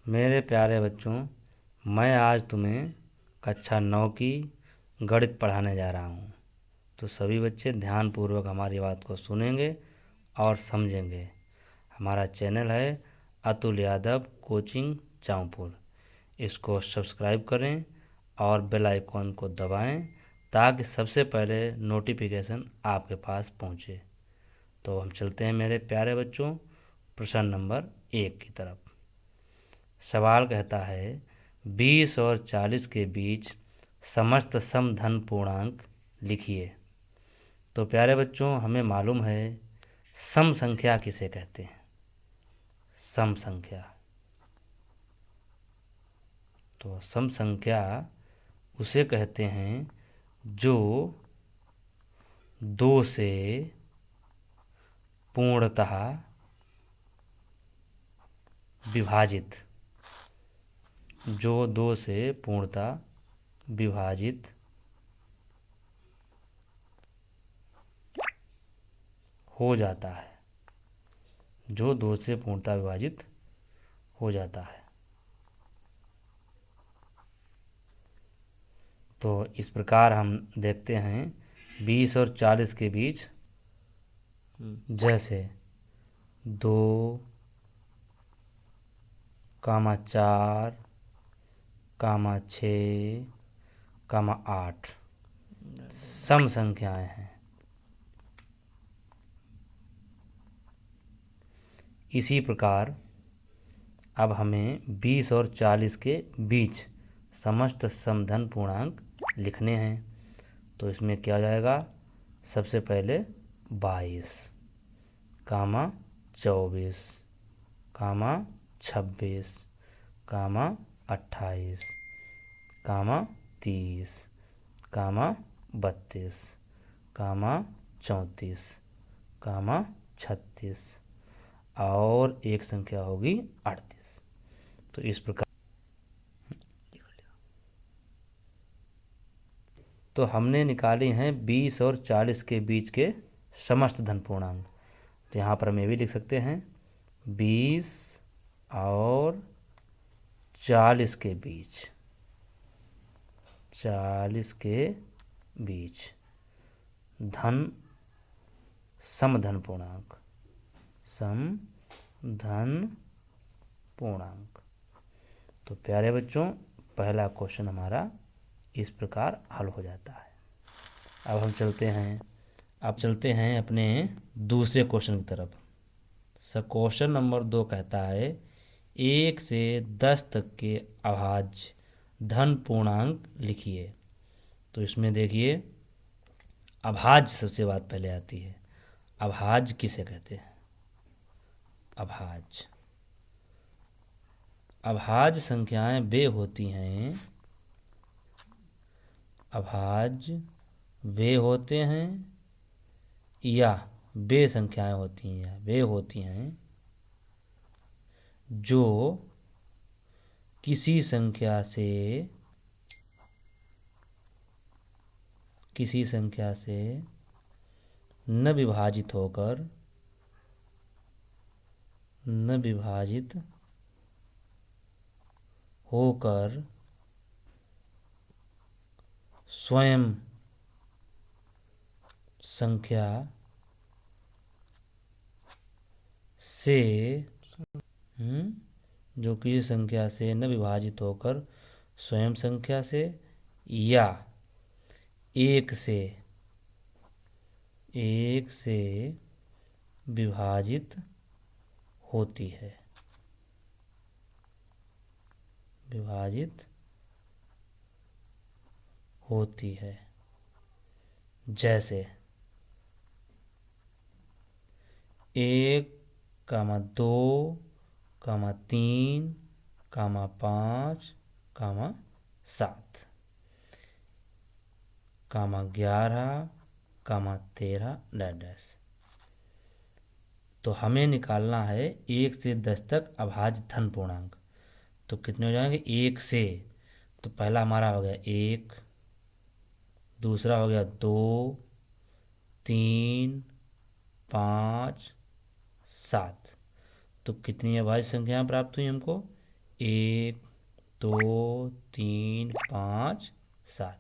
मेरे प्यारे बच्चों, मैं आज तुम्हें कक्षा 9 की गणित पढ़ाने जा रहा हूँ। तो सभी बच्चे ध्यानपूर्वक हमारी बात को सुनेंगे और समझेंगे। हमारा चैनल है अतुल यादव कोचिंग जामपुर। इसको सब्सक्राइब करें और बेल आइकॉन को दबाएं ताकि सबसे पहले नोटिफिकेशन आपके पास पहुँचे। तो हम चलते हैं मेरे प्यारे बच्चों प्रश्न नंबर 1 की तरफ। सवाल कहता है 20 और 40 के बीच समस्त समधन पूर्णांक लिखिए। तो प्यारे बच्चों, हमें मालूम है सम संख्या किसे कहते हैं। सम संख्या, तो सम संख्या उसे कहते हैं जो 2 से पूर्णतः विभाजित, जो 2 से पूर्णतः विभाजित हो जाता है, जो 2 से पूर्णतः विभाजित हो जाता है। तो इस प्रकार हम देखते हैं 20 और 40 के बीच, जैसे 2, 4, 6, 8 सम संख्याएं हैं। इसी प्रकार अब हमें 20 और 40 के बीच समस्त समधन पूर्णांक लिखने हैं। तो इसमें क्या हो जाएगा, सबसे पहले 22, 24, 26, 28, 30, 32, 34, 36 और एक संख्या होगी 38। तो इस प्रकार तो हमने निकाली हैं 20 और 40 के बीच के समस्त धन पूर्णांक। तो यहाँ पर हम ये भी लिख सकते हैं 20 और 40 के बीच, 40 के बीच धन समधन पूर्णांक, समधन पूर्णांक। तो प्यारे बच्चों, पहला क्वेश्चन हमारा इस प्रकार हल हो जाता है। अब हम चलते हैं अपने दूसरे क्वेश्चन की तरफ। क्वेश्चन नंबर 2 कहता है 1 से 10 तक के अभाज्य धन पूर्णांक लिखिए। तो इसमें देखिए, अभाज्य सबसे बात पहले आती है। अभाज्य किसे कहते हैं? अभाज्य संख्याएं वे होती हैं, अभाज्य वे होते हैं या वे संख्याएं होती हैं या वे होती हैं जो किसी संख्या से न विभाजित होकर स्वयं संख्या से जो किसी संख्या से न विभाजित होकर स्वयं संख्या से या एक से विभाजित होती है, जैसे 1, 2, 3, 5, 7, 11, 13 डैश। तो हमें निकालना है 1 से 10 तक अभाज्य धन पूर्णांक। तो कितने हो जाएंगे? 1 से, तो पहला हमारा हो गया 1, दूसरा हो गया 2, 3, 5, 7। तो कितनी अभाज्य संख्याएं प्राप्त हुई हमको? 1 2 3 5 7।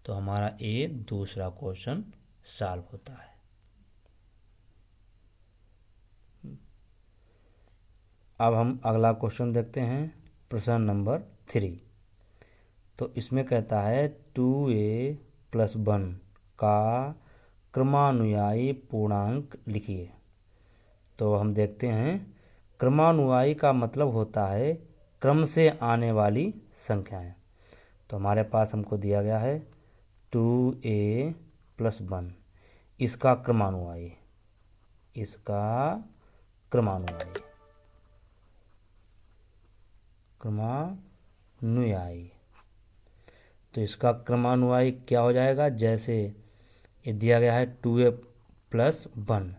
तो हमारा ये दूसरा क्वेश्चन सॉल्व होता है। अब हम अगला क्वेश्चन देखते हैं, प्रश्न नंबर 3। तो इसमें कहता है 2a + 1 का क्रमानुयायी पूर्णांक लिखिए। तो हम देखते हैं, क्रमानुयायी का मतलब होता है क्रम से आने वाली संख्याएं। तो हमारे पास हमको दिया गया है 2a + 1, इसका क्रमानुयायी, तो इसका क्रमानुयायी क्या हो जाएगा? जैसे ये दिया गया है 2a + 1,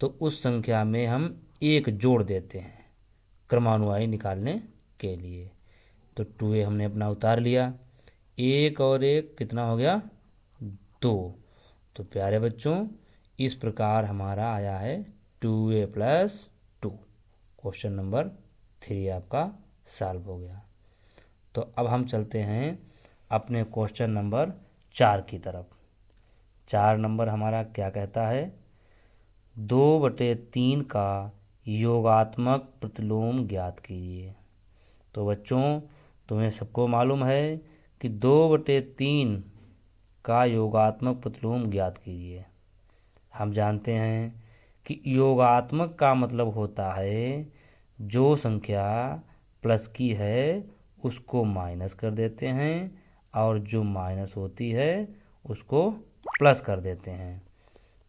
तो उस संख्या में हम 1 जोड़ देते हैं क्रमानुयायी निकालने के लिए। तो 2a हमने अपना उतार लिया, 1 और 1 कितना हो गया? 2। तो प्यारे बच्चों, इस प्रकार हमारा आया है 2a + 2। क्वेश्चन नंबर 3 आपका सॉल्व हो गया। तो अब हम चलते हैं अपने क्वेश्चन नंबर 4 की तरफ। 4 नंबर हमारा क्या कहता है? 2/3 का योगात्मक प्रतिलोम ज्ञात कीजिए। तो बच्चों, तुम्हें सबको मालूम है कि 2/3 का योगात्मक प्रतिलोम ज्ञात कीजिए। हम जानते हैं कि योगात्मक का मतलब होता है जो संख्या प्लस की है उसको माइनस कर देते हैं और जो माइनस होती है उसको प्लस कर देते हैं।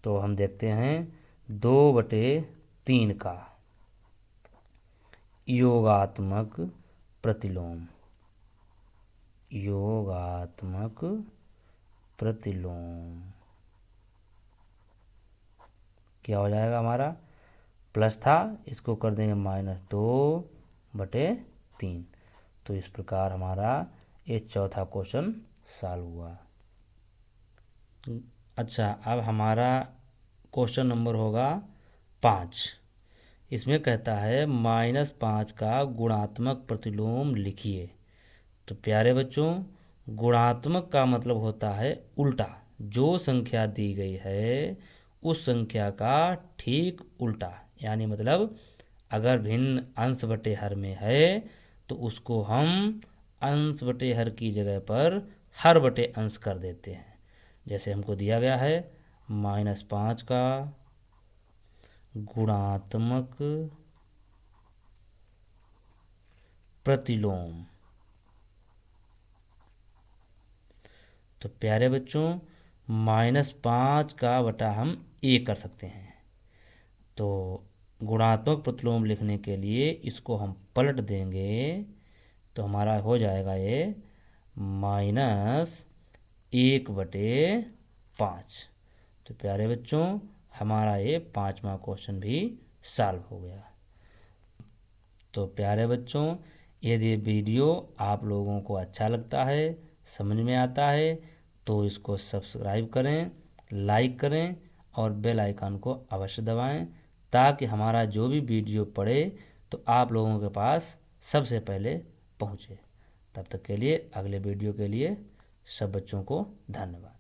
तो हम देखते हैं 2/3 का योगात्मक प्रतिलोम, क्या हो जाएगा? हमारा प्लस था, इसको कर देंगे -2/3। तो इस प्रकार हमारा ये चौथा क्वेश्चन सॉल्व हुआ। अच्छा, अब हमारा क्वेश्चन नंबर होगा 5। इसमें कहता है -5 का गुणात्मक प्रतिलोम लिखिए। तो प्यारे बच्चों, गुणात्मक का मतलब होता है उल्टा। जो संख्या दी गई है उस संख्या का ठीक उल्टा, यानी मतलब अगर भिन्न अंश बटे हर में है तो उसको हम अंश बटे हर की जगह पर हर बटे अंश कर देते हैं। जैसे हमको दिया गया है -5 का गुणात्मक प्रतिलोम। तो प्यारे बच्चों, -5 का बटा हम 1 कर सकते हैं। तो गुणात्मक प्रतिलोम लिखने के लिए इसको हम पलट देंगे तो हमारा हो जाएगा ये -1/5। तो प्यारे बच्चों, हमारा ये 5वां क्वेश्चन भी सॉल्व हो गया। तो प्यारे बच्चों, यदि वीडियो आप लोगों को अच्छा लगता है, समझ में आता है, तो इसको सब्सक्राइब करें, लाइक करें और बेल आइकन को अवश्य दबाएं ताकि हमारा जो भी वीडियो पड़े तो आप लोगों के पास सबसे पहले पहुंचे। तब तक के लिए, अगले वीडियो के लिए सब बच्चों को धन्यवाद।